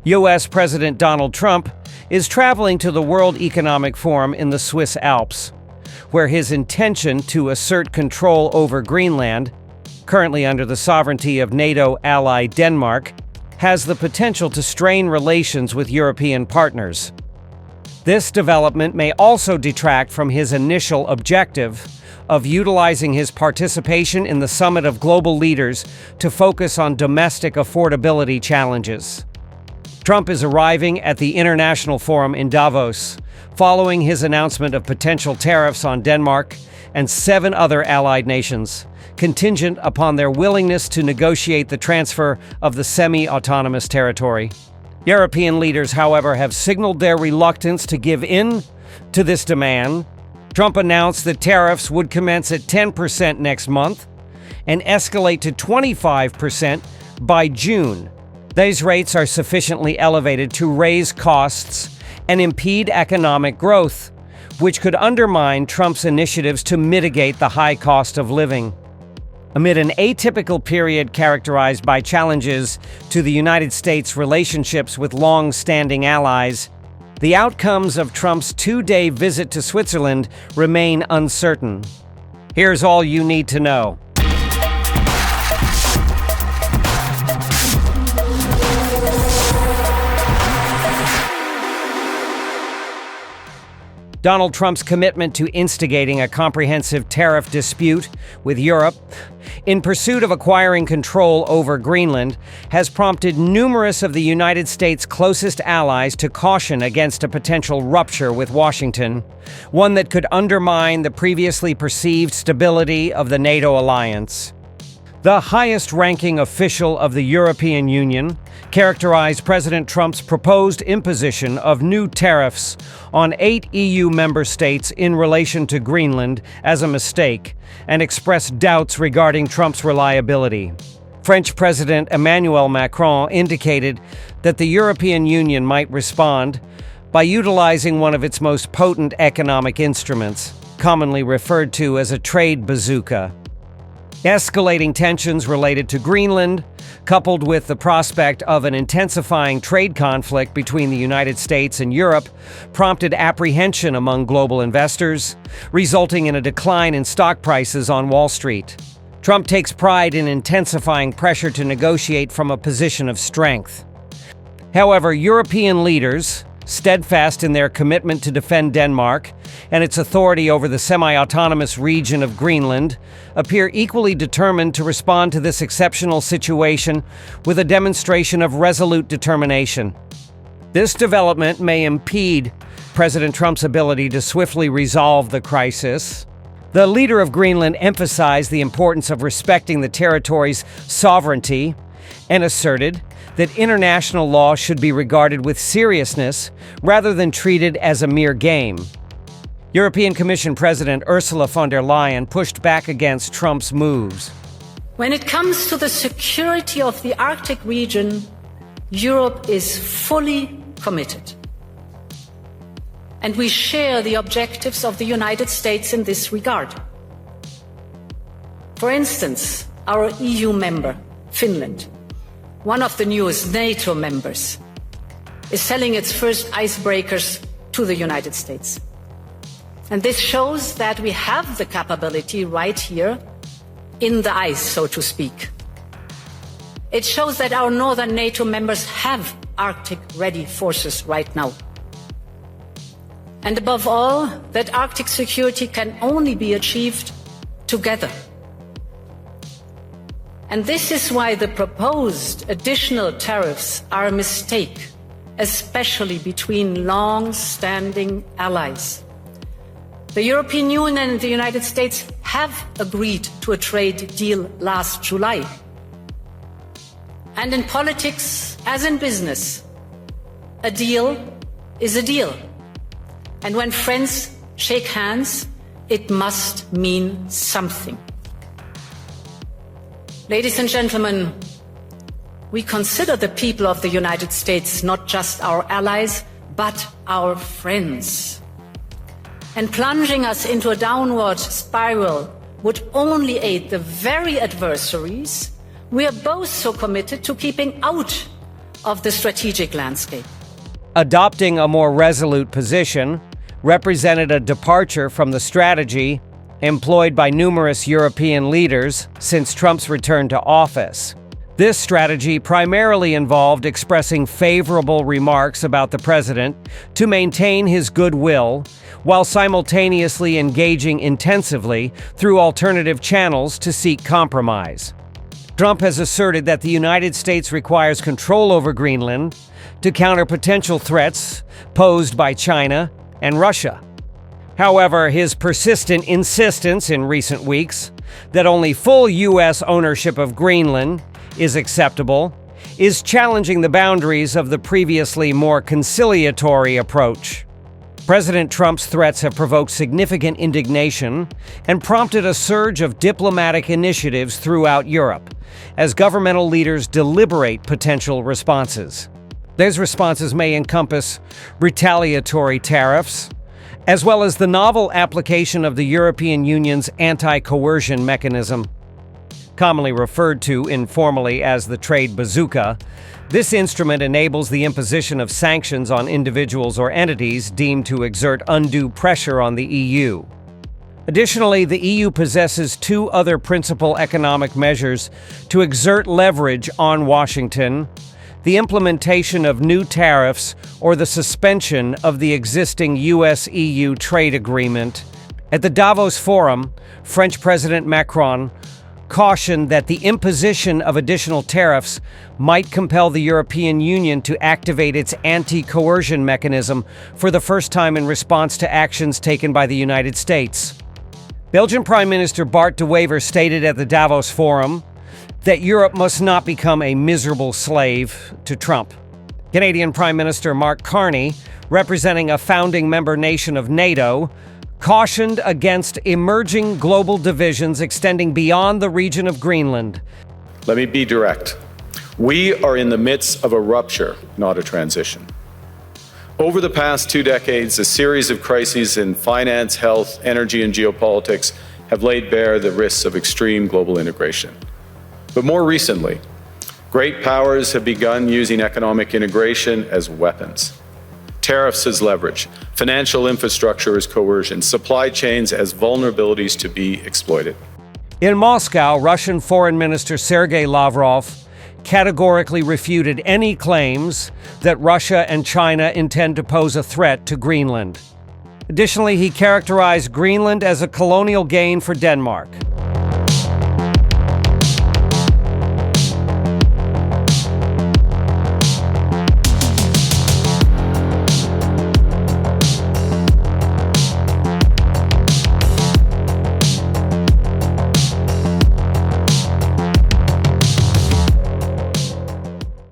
U.S. President Donald Trump is traveling to the World Economic Forum in the Swiss Alps, where his intention to assert control over Greenland, currently under the sovereignty of NATO ally Denmark, has the potential to strain relations with European partners. This development may also detract from his initial objective of utilizing his participation in the Summit of Global Leaders to focus on domestic affordability challenges. Trump is arriving at the International Forum in Davos, following his announcement of potential tariffs on Denmark and 7 other allied nations, contingent upon their willingness to negotiate the transfer of the semi-autonomous territory. European leaders, however, have signaled their reluctance to give in to this demand. Trump announced that tariffs would commence at 10% next month and escalate to 25% by June. These rates are sufficiently elevated to raise costs and impede economic growth, which could undermine Trump's initiatives to mitigate the high cost of living. Amid an atypical period characterized by challenges to the United States' relationships with long-standing allies, the outcomes of Trump's 2-day visit to Switzerland remain uncertain. Here's all you need to know. Donald Trump's commitment to instigating a comprehensive tariff dispute with Europe in pursuit of acquiring control over Greenland has prompted numerous of the United States' closest allies to caution against a potential rupture with Washington, one that could undermine the previously perceived stability of the NATO alliance. The highest-ranking official of the European Union characterized President Trump's proposed imposition of new tariffs on 8 EU member states in relation to Greenland as a mistake and expressed doubts regarding Trump's reliability. French President Emmanuel Macron indicated that the European Union might respond by utilizing one of its most potent economic instruments, commonly referred to as a trade bazooka. Escalating tensions related to Greenland, coupled with the prospect of an intensifying trade conflict between the United States and Europe, prompted apprehension among global investors, resulting in a decline in stock prices on Wall Street. Trump takes pride in intensifying pressure to negotiate from a position of strength. However, European leaders, steadfast in their commitment to defend Denmark and its authority over the semi-autonomous region of Greenland, appear equally determined to respond to this exceptional situation with a demonstration of resolute determination. This development may impede President Trump's ability to swiftly resolve the crisis. The leader of Greenland emphasized the importance of respecting the territory's sovereignty and asserted that international law should be regarded with seriousness rather than treated as a mere game. European Commission President Ursula von der Leyen pushed back against Trump's moves. When it comes to the security of the Arctic region, Europe is fully committed. And we share the objectives of the United States in this regard. For instance, our EU member, Finland, one of the newest NATO members, is selling its first icebreakers to the United States. And this shows that we have the capability right here in the ice, so to speak. It shows that our northern NATO members have Arctic-ready forces right now. And above all, that Arctic security can only be achieved together. And this is why the proposed additional tariffs are a mistake, especially between long-standing allies. The European Union and the United States have agreed to a trade deal last July. And in politics, as in business, a deal is a deal. And when friends shake hands, it must mean something. Ladies and gentlemen, we consider the people of the United States not just our allies, but our friends. And plunging us into a downward spiral would only aid the very adversaries we are both so committed to keeping out of the strategic landscape. Adopting a more resolute position represented a departure from the strategy employed by numerous European leaders since Trump's return to office. This strategy primarily involved expressing favorable remarks about the president to maintain his goodwill, while simultaneously engaging intensively through alternative channels to seek compromise. Trump has asserted that the United States requires control over Greenland to counter potential threats posed by China and Russia. However, his persistent insistence in recent weeks that only full U.S. ownership of Greenland is acceptable is challenging the boundaries of the previously more conciliatory approach. President Trump's threats have provoked significant indignation and prompted a surge of diplomatic initiatives throughout Europe as governmental leaders deliberate potential responses. These responses may encompass retaliatory tariffs, as well as the novel application of the European Union's anti-coercion mechanism. Commonly referred to informally as the trade bazooka, this instrument enables the imposition of sanctions on individuals or entities deemed to exert undue pressure on the EU. Additionally, the EU possesses two other principal economic measures to exert leverage on Washington: the implementation of new tariffs or the suspension of the existing US-EU trade agreement. At the Davos Forum, French President Macron cautioned that the imposition of additional tariffs might compel the European Union to activate its anti-coercion mechanism for the first time in response to actions taken by the United States. Belgian Prime Minister Bart de Wever stated at the Davos Forum that Europe must not become a miserable slave to Trump. Canadian Prime Minister Mark Carney, representing a founding member nation of NATO, cautioned against emerging global divisions extending beyond the region of Greenland. Let me be direct. We are in the midst of a rupture, not a transition. Over the past 2 decades, a series of crises in finance, health, energy, and geopolitics have laid bare the risks of extreme global integration. But more recently, great powers have begun using economic integration as weapons. Tariffs as leverage, financial infrastructure as coercion, supply chains as vulnerabilities to be exploited. In Moscow, Russian Foreign Minister Sergei Lavrov categorically refuted any claims that Russia and China intend to pose a threat to Greenland. Additionally, he characterized Greenland as a colonial gain for Denmark.